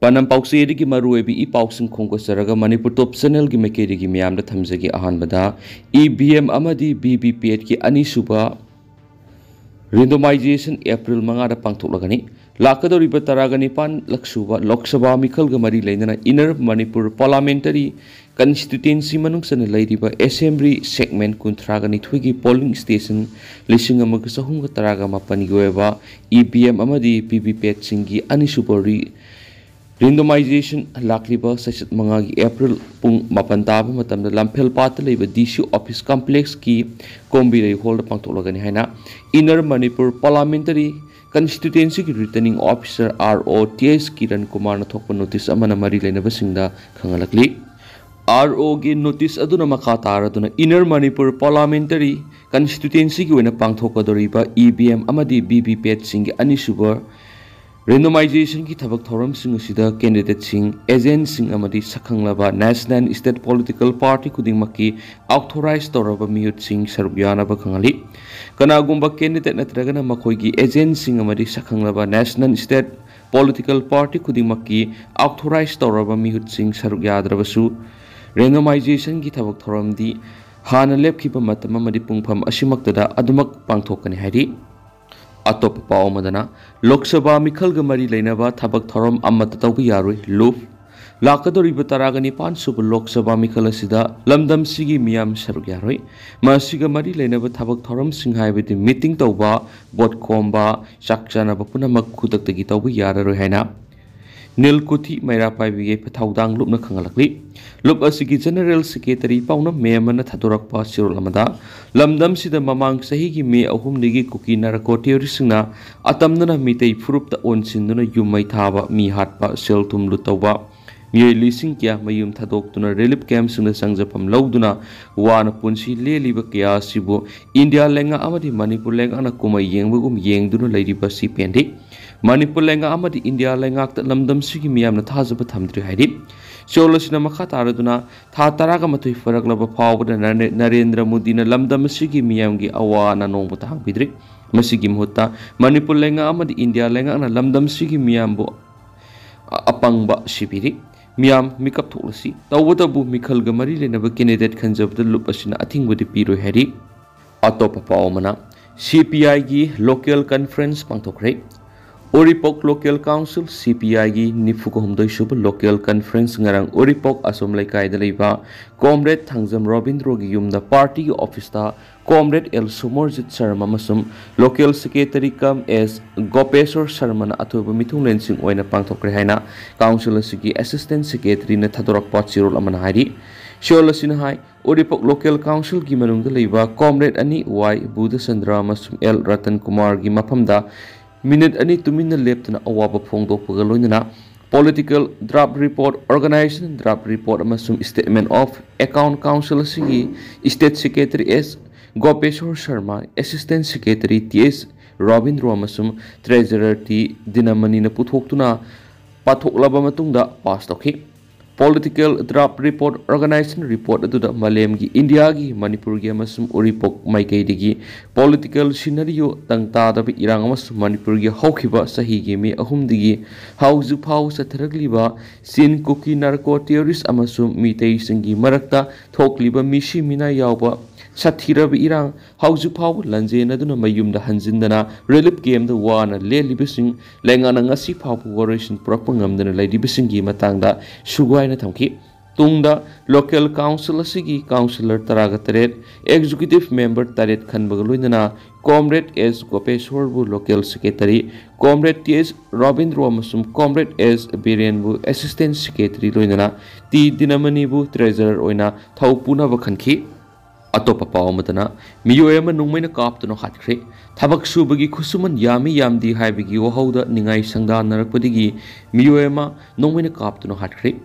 Panam Pausi ki Maruebi e Pausin Konkosaraga Manipur Top Channel ki Mekeri ki Miam the Thamzagi Ahanbada EBM Amadi BBP ki Anisuba Randomization April Mangada Pangtolagani Lakadoriba Taragani Pan Laksuba Lok Sabha Mikhal Gamari Lena Inner Manipur Parliamentary Constituency Manungsan Ladiba Assembly Segment Kuntragani Twigi Polling Station Lishing Amakasahunga Taraga Mapanigoeva EBM Amadi BBP Singgi Anisubari Randomization Lakliba Sashat Mangagi April Pung Mapantaba Matam Lampel Patale DC Office Complex Ki Kombi Hold Pantologani Hana Inner Manipur Parliamentary Constituency Returning Officer ROTS Kiran Kumar Thokpa Notice Amana Mari Lenabasinda Kangalakli RO Gi Notice Aduna Makata Aduna Inner Manipur Parliamentary Constituency Wina Pangthoka Doriba EBM Amadi BBP Singh Anisuba Randomization ki thabak thoram sing asida candidate sing agent sing amadi sakhanglaba national state political party kudingmaki authorized toraba miyut sing sarugyana ba khangali kanagumba candidate natragana makhoigi agent sing amadi sakhanglaba national state political party kudingmaki authorized toraba miyut sing sarugyadrabasu randomization ki thabak thoram di hana lepkhiba matam amadi pungpham asimaktada adumak pangthokani hairi Atop Pao Madana, Lok Sabha Mikhal Gamari Lenava, Tabak Thoram Amatatawi Yarui, Luf, Lakadori Bataragani Pan Super Lok Sabha Mikhalasida, Lamdam Sigi Miam Sarugyarui, Masiga Mari Lenava Tabak Thoram Singhai with the meeting Toba, Bot Komba, Shakshana Bapuna Makutak the Gitawi Yara Nil Kuti Maira Pai Pataudang Lupna Kangalakli, Lup Asiki General Secretary Pauna Mayamana Taturak Pasir Lamada, Lamdam Sida Mamang Sahigi Me Ahum Nigi Kuki Narakoti Risina, Atamnana Mite Furup the Onsinduna Yumai Taba, Mi Hatpa, Seltum Lutova, Miyoi Lising Kia, Mayum Tadok Tuna Relief Camps in the Sangzapam Lauduna, Wana Punsi Leliba Kia Sibo, India Lenga Amadi Manipur Lenga Kuma Yengum Yeng Duna Lady Basi Pendi. Manipur Lenga Amadi India Lengak that Lamdam Sigi Miam Natazaba Tamdri Hadi. Sholasina Makataraduna, Tataragamatu Faraglaba Power and Narendra Mudina Lamdam Sigi Miamgi Awana no Butang Bidri, Masigim Hota, Manipur Lenga Amadi India Lenga and Lamdam Sigi Miambo Apangba Shibiri, Miam Mikap Tulasi, Tawatabu Mikhal Gamari Lenaba candidate Kanjab the Lupasina, I think with the Piro Hedi, Atopa Paumana, CPI Local Conference Pantokre. Oripok Local Council CPI gi Nifuko Humdoi Shuba Local Conference ngarang Oripok Asom Laikai Daliba Comrade Thangjam Robindro gi Yumda Party Office ta Comrade El Sumorjit Sharma Masum Local Secretary kam as Gopeshwar Sharma na atuba mitung lensing oina pangthokre haina Council asigi Assistant Secretary na Thadorak Pot Sirul amana hari Shola Sinahai Oripok Local Council gi manungda leiba Comrade Ani Y Buddha Sandra Masum El Ratan Kumar gi maphamda Minute Ani to Mina Leptana Awaba Pongdo Pagaloina Political Draft Report Organization Draft Report Amasum Statement of Account Council Sigi State Secretary S. Gopeshwar Sharma Assistant Secretary T.S. Robin Romasum Treasurer T. Dinamanina Puthoktuna Pathoklaba Matunda Past okay. Political Draft Report Organization Report Aduda Malemgi India gi Manipur gi amasum Oripok Maikaidigi Political Scenario Tangta da Irang amasum Manipur gi Hokhiba Sahi gi me ahumdigi Hauzu Pau Satharagliba Sin Kuki Narco Terrorist amasum Mitei Singi Marakta Thokliba Mishi Mina Yauba Sathira Irang Hauzu Pau Lanjena Duna Mayumda Hanzindana Relief Game the Wana Leli Bising Lengana Ngasi Pau Operation Propangamdana Lady Bisingi Matangda Sugwai Thamki Tungda Local Council Asigi Councillor Taraga Taret Executive Member Taret Khanbagaluindana Comrade S. Gopeshwarbu Local Secretary Comrade T.S. Robindro Amasum Comrade S. Birenbu Assistant Secretary Luindana T. Dinamanibu Treasurer Oina Thaupuna Vakhanki Atopa Paumatana Miyoi Nungmina Kaptuna hatkhre Tabak Subagi Kusuman Yami Yamdi Haibigi Wahauda Ningai Sangda Narakpadigi Miyoi Nungmina Kaptuna hatkhre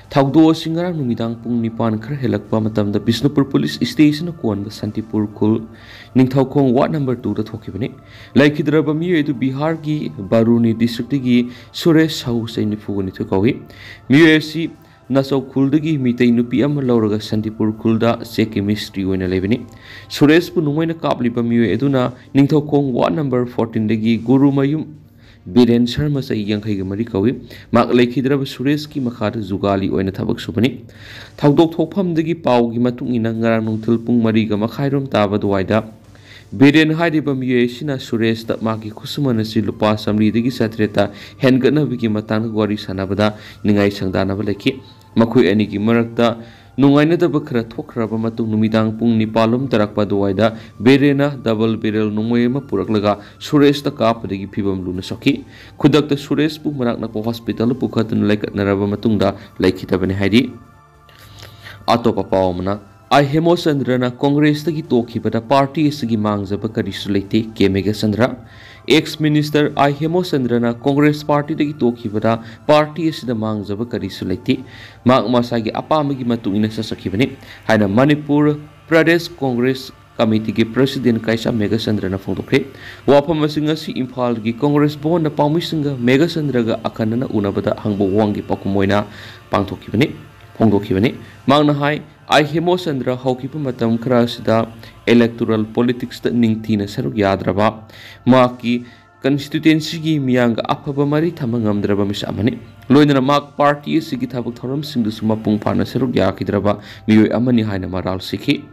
Taudo Singara Numidang Pung Nipan Kar Helakpa Matamda Bisnupur Police Station Kwan the Santipur Kul Ningthau Ward number 2 the Thokibani Like Hidraba Miyoi to Bihar gi Baruni District gi Suresh House in Fugani to Kawi Miyoi Naso Kuldagi Mitei Nupiam Lauraga Santipur Kulda Seki Mystery when a leveni. Suresh Punumena Kapli Pamu Eduna, Ningtokong Ward number 14 Degi Guru Mayum Biren Sharma say Yankai Marikawi, Mark Lakidra Suresh ki Makata Zugali or in a tabak supani. Taudok Topam de Gipau Gimatungina Ngaranung Tilpung Mariga Makairum Tava Duaida. Biren Haidiba Miyoi Sina Suresh that Maki Kusumana Silupa Samli de Gisatreta, Hengana Vikimatan Wari Sanabada, Ningai Sangdana Valeki, Makui Eniki Marakta. Nungaina da bakra thokraba matung numidang pung nipalum tarakpa duwaida berena double barrel nungoyema puraklega Suresh ta kapadagi phibam luna soki khudak ta Suresh pu manak na hospital pukhatun laikatnaraba matungda laikhitabani haidi atopa pawmana ai Hemosandrana Congress tagi tokhibada party sigi mangjaba karisu leite Kemega Sandra ex-minister I Hemosandrana Congress Party dagi tokhibada party asida mangjaba karisu leite mak masagi apamagi matungina sasakibani haina Manipur Pradesh Congress Committee ki President Kaisa Megasandrana phongdokre wafam asinga si Imphal gi Congress Bhon na pawmisinga Megasandraga akanana unabada hangbo wangi pakumoina pangthokibani phongdokibani mangna hai I Hemosandra Hokipa Matam Krasida electoral politics that Ningtina Saru Yadraba Maki constituency Mianga Apaba Mari Tamangam Draba Misamani Loina Mark Party Sigitabu Thorum Sindusuma Pungpana Saru Yakidraba Miyoi Amani Haina Maral Siki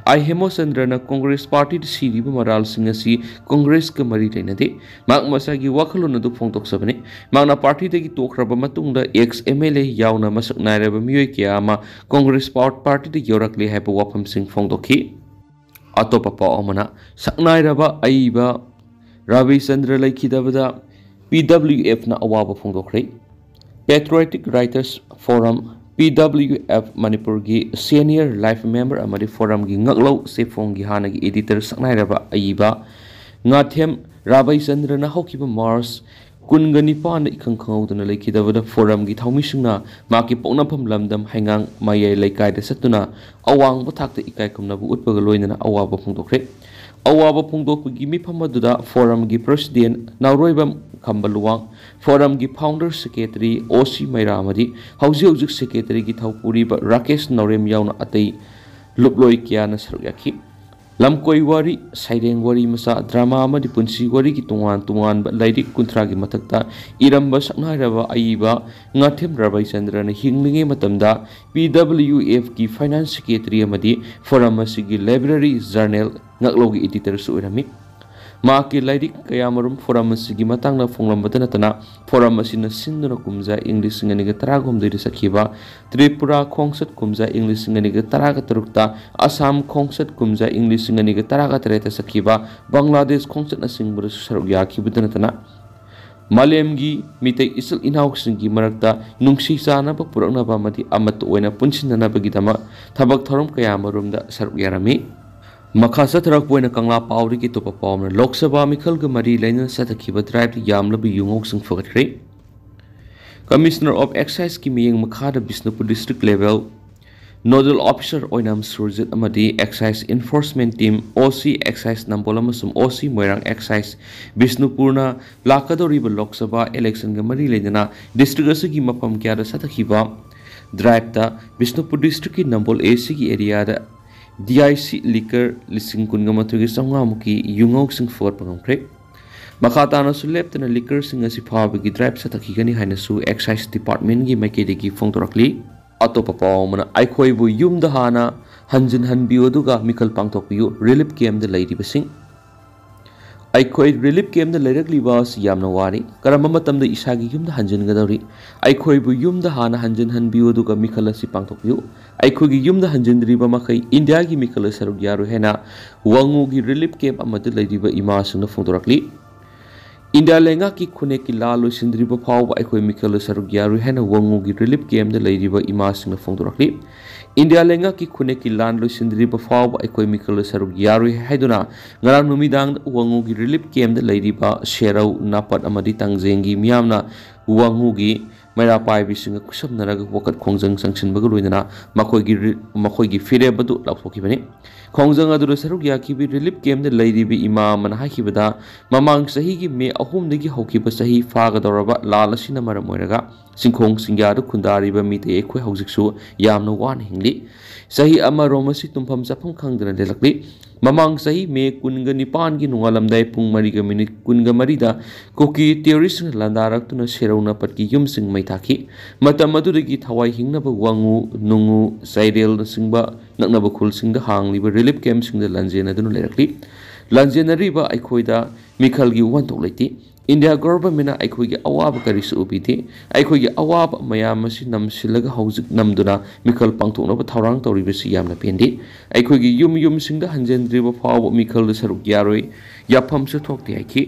I Hemosandrana Congress Party Sidi Maral Singasi Congress Kamari Tainade Mark Masagi Wakaluna du Pongtok Sabani Magna Party de Tokraba Matunda ex MLA Yauna Masak Nairaba Miyoi Kiama Congress Party de Yorakli Hapa Wapam Sing Fongdoki Atopapa Omana Saknairaba Aiba Ravi Sandra Laikidabada PWF na Awaba Fongdokre Patriotic Writers Forum PWF Manipur gi senior life member amadi forum gi ngaklo sefong gi hana gi editor saknairaba aiba ngathem Rabai Chandra na hokiba Mars kungani pan ikhang khanguduna lekidabada forum gi thaumisungna maki poknapam lamdam haingang mayai laikai da satuna awang bothakta ikai kumna bu utpaga loinana awaba phungdokre awaba phungdok gi miphamadu forum gi president nauroibam Kambaluang forum gi founder secretary OC Mairamadi hauji secretary gi thaupuri ba Rakesh Norem yauna atei luploi kya na saryaki lamkoi wari saireng wari masa drama amadi punsi wari gi tungan ba lairik kuntra gi matakta iramba saknairaba aiba ngathem Rabai Chandra na hinglinge matamda PWF gi finance secretary amadi forum asigi library journal ngaklogi editor su irami Maki lairik kayamarum forum asigi matangna fonglambada natana forum asina sinduna kumja English nganiga taragom diri sakhiba Tripura khongsat kumja English nganiga taraga tarukta Assam khongsat kumja English nganiga taraga tareta sakhiba Bangladesh khongsat na singbura saruk yakibada natana Malemgi mitay isal inawksingi marakta nungsi sana pa purakna ba mati amat oina punsinana bagidama thabak thorum kayamarumda saruk yarami Makasa tarak buena kangla pauri ki topa pawmna Lok Sabha Mikhal ga mari laina satakhiba drive Yamlaba Yungok sing fogatkre Commissioner of Excise ki miyeng makhada Bisnupur district level Nodal officer oinam surjit amadi Excise enforcement team OC Excise nambola masum OC Moirang Excise Bisnupurna lakadoriba Lok Sabha election ga mari laina district asigi mapam kya da satakhiba drive ta Bisnupur district ki nambol AC ki area da DIC liquor listing kungamatugi sangamuki yungok sing for pangkre makatana su leptana liquor sing asi phabagi drive satakigani haina su excise department gi makedegi phongtorakli atopa pawmana aikhoi bu yumda hana hanjin hanbiu duga mikal pangtokpiu relief camp de lady basing aikhoi relief camp de leirakli was yamna wari karamba matamda isagi yumda hanjin gadori aikhoi bu yumda hana hanjin hanbiu duga mikal asi pangtokpiu aikhoi gi yumda hanjin driba makai India gi mikal saruk yaru hena wangu gi relief camp amadu leidiba ima sungna phongtorakli India lenga ki khune ki lalo sindriba phawba aikhoi mikal saruk yaru hena wangu gi relief camp de leidiba ima sungna phongtorakli India lenga ki khune ki lan lo sindriba phawba aikhoi mikal saruk yaru haiduna ngarang numidang wangu gi relief camp de leidiba sherau napat amadi tangjengi miyamna wangu gi Maira pai bisinga kusam naraga wakat khongjang sanction bagu loinana makoi gi fire badu laphoki bani khongjang adu saruk yaki bi relief camp de leidibi imam man hakibada mamang sahi gi me ahum degi hokiba sahi faga doraba lalasina mara moiraga singkhong singya du khundari ba mite ekhoi haujiksu yamna wan hingli sahi ama romasi tumpham chapam khangdana delakli Mamang sahi me kunga nipan gi nungalamdai pung mariga minit kunga marida kuki terrorist landarak tuna serauna patki yumsing mai thaki matam adudagi thawai hingnaba wangu nungu sairel singba naknaba khul singda hangliba relief camp singda lanjena dunu lerakli lanjenariba aikhoida mikhalgi wantok leiti India government aikhoigi awaba karisu ubiti aikhoigi awaba mayam asi namsilaga hauzik namduna mikhal pangthoknaba thaurang tawribasi yamna pendi aikhoigi yum singda hanjendriba faw mikhal saruk yaroi yapam se thokti aiki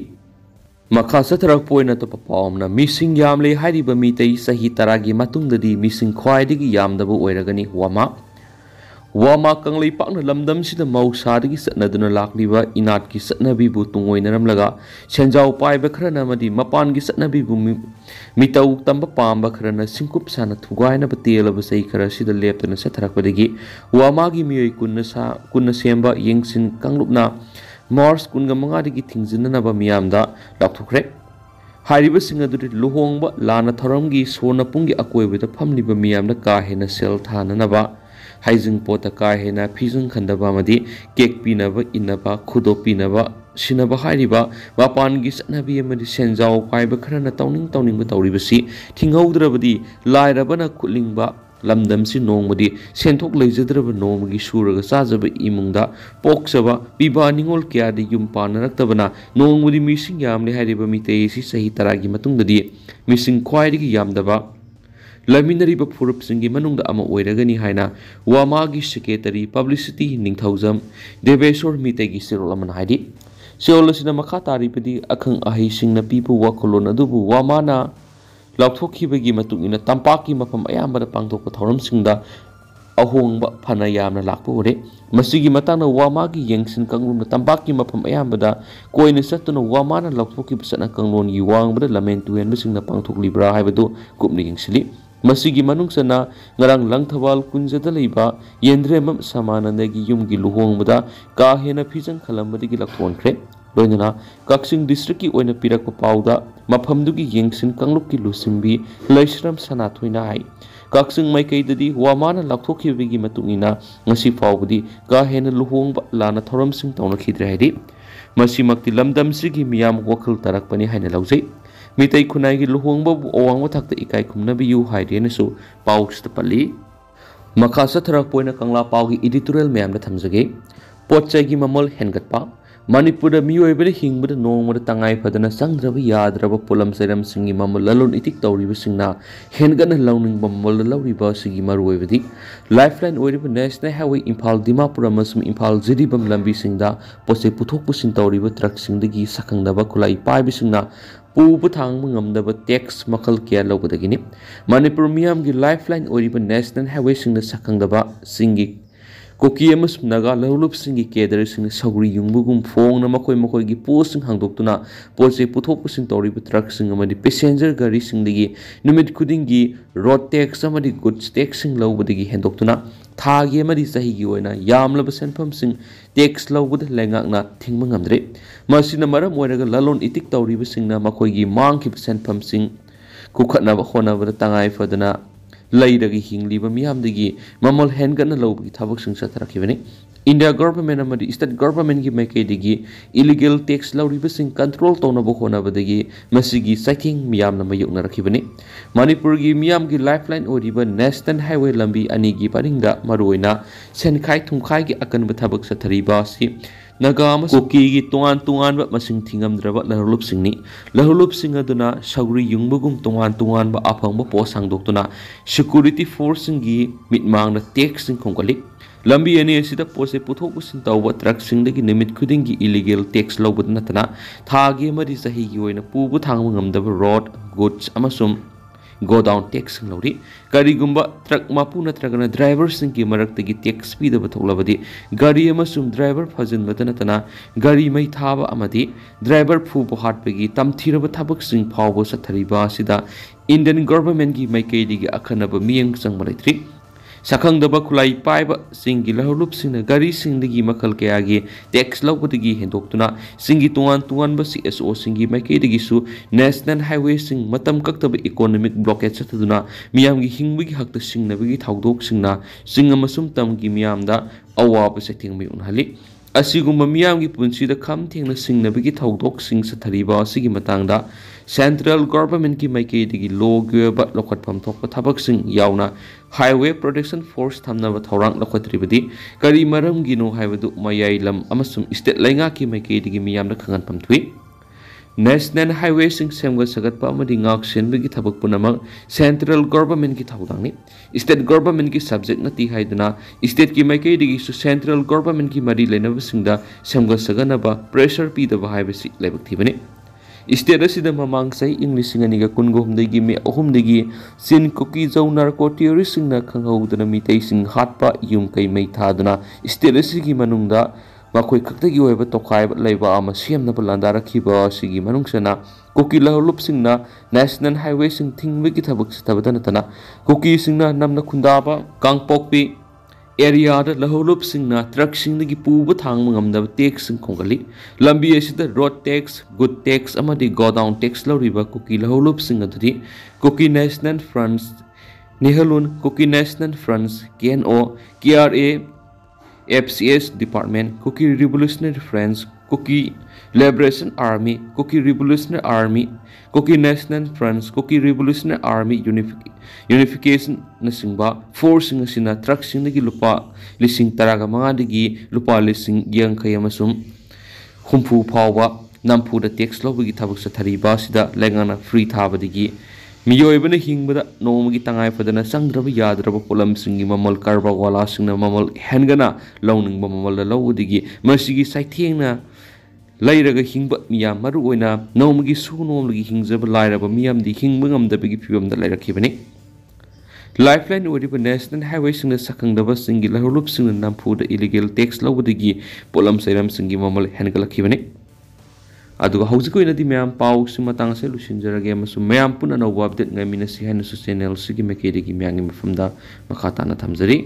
makha satharak poina to papamna missing yamle hariba mitei sahi taragi matungdadi missing khwaidigi yamdaba oiragani wama kanglei pakna lamdam sida mausadi satnaduna lakliba inat ki satnabi bu tungoinaramlaga senjau paiba khrana madi mapan gi satnabi bu mitau tamba pamba khrana singkup sana thugaina batel basai khara sida leptana satharakpadagi wama gi miyoi kunna semba yengsin kanglupna mars kunga mangadigi thingzinna ba miyamda lakthukre hariba singaduri luhongba lana thoramgi sona pungi akoibeda phamliba miyamda ka hena sel thananaba Haizing pota ka hena phizung khandaba madi cake pinaba inaba khudo pinaba sinaba hariba wapan gi satnabi amadi senjau paiba kharana tawning ba tawribasi thingaudrabadi lairabana khulingba lamdamsi nongmadi senthok leijadraba nomgi suraga sajaba imungda poksaba biba ningol kya de yum panaraktabana nongmudi missing yamle hariba mitei si sahi taragi matungdadi missing khwaidigi yamdaba Laminariba Purup Singi Manung Ama Oiragani Haina, Wamagi Secretary, Publicity, Ningthausam, Devesor Mitegi Sirolaman Haidi. Seolasina Makata Ripedi, Akang Ahi Sing na people Wakolona Dubu, Wamana, Lautoki Begi Matung in a Tampaki Mapam Ayamba Pangtok Thorum Singda, Ahong Panayam Lakpore, Masigi Matana Wamagi Yangsin Kangum, Tampaki Mapam Ayambada, Koin Satuna Wamana Lautoki Pasana Kanglon Yuang, but lamentu and missing the Pangtok Libra Havado, Kupning Sili. Masigi manungsana ngarang langthawal kunjada leiba yendremam samanandagi yumgi luhongmada ka hena phijang khalambadigi lakthonkhre loinana kaksing district ki oina pirakpa pauda maphamdugi yengsin kanglukki lusimbi laisram sanathoina hai kaksing maikaidadi wamana lakthokibigi matungina ngasi faubudi ka hena luhongba lana thoramsing tawna khidre haidi masimakti lamdamsigi miyam wakhal tarakpani haina laujai Mitai kunai gi luhongba owang wathakta ikai kumnabi yu hairenasu pausta pali makha satharak poina kangla paugi editorial mayam da thamjage potchai gi mamal hengatpa Manipura Miyoi bari hingbada nongmada tangai padana sangdraba yadraba pulam seram singi mamal lalon itik tawriba singna hengana launing mamal lawriba sigi maruibadi lifeline oiriba national highway Imphal Dimapur amasum Imphal Jiribam lambi singda pose puthok pusin tawriba truck singdagi sakangdaba khulai paibi singna Pubu thang mengamdaba tax makal kia lobadagini Manipur miyam gi lifeline oiriba national highway singda sakangdaba singi Koki amas naga laulup singi kedar sing sagri yungbugum fong na makoi gi post sing hangdoktuna pose puthok pusin tawriba truck sing amadi passenger gari singdagi numit khudingi road tax amadi goods tax sing lobadagi hendoktuna thagi amadi sahi gi oina yamlaba senpham sing tax lobud lengakna thingma ngamdre masina maram oiraga lalon itik tawriba singna makoi gi mangki senpham sing kukhatna ba khona ba tangai fadana Laidagi hingliba miyamdagi mamal hengana lobagi thabak sing satharakibani India government amadi state government gi maikaidagi illegal tax lawriba sing control townaba khonabadagi masigi saking miyamna mayukna rakibani Manipur gi miyam gi lifeline oriba national highway lambi ani gi paringda maruina senkhai thumkhai gi akanba thabak sathariba si Nagama Kuki gi tungan ba masing thingamdraba lahulup sing aduna sagri yungbugum tungan ba aphangba posang doktuna security force gi mitmang na tax sing khongkalik lambi ani asida pose puthok pusin tawba truck sing dagi nimit khuding gi illegal tax lobud natana thagi mari sahi gi oina pubu thangma ngamdaba road goods amasum go down tax lori gari gumba truck mapu natragana driver sing ki maraktagi tax pi da batholabadi gari amasum driver phajin batanatana gari mai thaba amadi driver phu bohat pegi tamthiraba thabak sing phawbo sathariba sida Indian government gi maikaidi gi akhanaba miyang sangmalaitri Sakangdaba kulai paiba singi lahulup singna gari singdagi makal kayagi tax lawbadagi hendoktuna singi tungan ba CSO singi maikaidagi su national highway sing matam kaktaba economic blockage sataduna miyamgi hingbagi hakta singnabagi thawdok singna singa masum tamgi miyamda awaba setting mai unhali ꯑꯁꯤꯒꯨꯝꯕ ꯃꯤꯌꯥꯝꯒꯤ ꯄꯨꯟꯁꯤꯗ ꯈꯝ ꯊꯦꯡꯅ ꯁꯤꯡꯅꯕꯒꯤ ꯊꯧꯗꯣꯛꯁꯤꯡ ꯆꯠꯊꯔꯤꯕ ꯑꯁꯤꯒꯤ ꯃꯇꯥꯡꯗ central ꯒꯣꯚꯔꯟꯃꯦꯟꯠꯀꯤ ꯃꯥꯏꯀꯩꯗꯒꯤ ꯂꯣꯒꯤ ꯑꯣꯏꯕ ꯂꯧꯈꯠꯐꯝ ꯊꯣꯛꯄ ꯊꯕꯛꯁꯤꯡ ꯌꯥꯎꯅ हाईवे प्रोटेक्शन फोर्स थमनब थौरांग लखोत्रिबदि करी मरमगिनो हाइबदु मयाई लम अमसुम स्टेट लैंगा की मैकेदगी मियामना खंगनफम थुई नेशनल हाईवे सिंग सेमगा सगतपा अमदि ngak senbagi thabak punamang central government की थौदांगनि स्टेट गवर्नमेंट की सब्जेक्ट नति हाइदना स्टेट की मैकेदगी सु सेंट्रल गवर्नमेंट की मरी लेनबसिंगदा सेमगा सगनबा प्रेशर पीदबा हाइबसि लेबक थिबनि स्टेट असिदा ममांग सही इंग्लिशिंग अनिगा कुनगोहमदगी मे अहुमदगी सिन कुकी जौ नार्को टेररिस्टिंगना खंगौदना मितैसिंग हातपा युम कै मै थादना स्टेट असिगी मनुंगदा मखोय खक्तगी ओइबा तोखाइबा लैबा अमा सेमनबा लांदारखिबा असिगी मनुंगसना कुकी लहलुपसिंगना नेशनल हाईवे सिंग थिंगबगी थबक सतबदा नतना कुकी सिंगना नमना खुंदाबा कांगपोकपी एरिया लहलुपसिंगना ट्रकसिंगदगी पुबा थांगमा ngamdaba टैक्स खोंगली लंबी असिदा रोड टैक्स गुड टैक्स अमदि गोडाउन टैक्स लौरिबा कुकी लहलुपसिंग अदुदि कुकी नेशनल फ्रंट्स निहलुन Kuki national fronts KNO KRA FCS department Kuki revolutionary friends Kuki liberation army Kuki revolutionary army Kuki national fronts Kuki revolutionary army unification नसिंगबा forcing असिना ट्रकसिंगदगी लुपा लिसिंग तरागा मंगादगी लुपा लिसिंग यांखै अमसुम हुम्फु फावबा नमफुदा टैक्स लौबगी थबक सथरिबा सिदा लेंगाना फ्री थाबदगी मियोइबना हिंगबदा नोमगी तंगाय फदना संग्रब याद्रब पोलमसिंगी ममल कारबा वालासिंगना ममल हेनगना लौनिंगबा ममल लौबदगी मसिगी साइथेंगना लैरगा हिंगबा मिया मरु ओइना नोमगी सु नोमलगी हिंगजब लाइरबा मियामदि हिंगबा ngamdabagi फिबमदा लैरखिबनि लाइफलाइन ओरिबा नेशनल हाईवे सिंगना सकंगदबा सिंगी लहरुलुप सिंगना नमफुदा इलीगल टैक्स लौबदगी पोलम सैरम सिंगी ममल हेनगलखिबनि अदुगा हौजिक ओइनादि मैम पाउ सि मतंग से लुसिनजरगे मसु मैम पुना नौबा update ngami na si hanu channel sigi makedegi myang mafamda makha tana thamjari।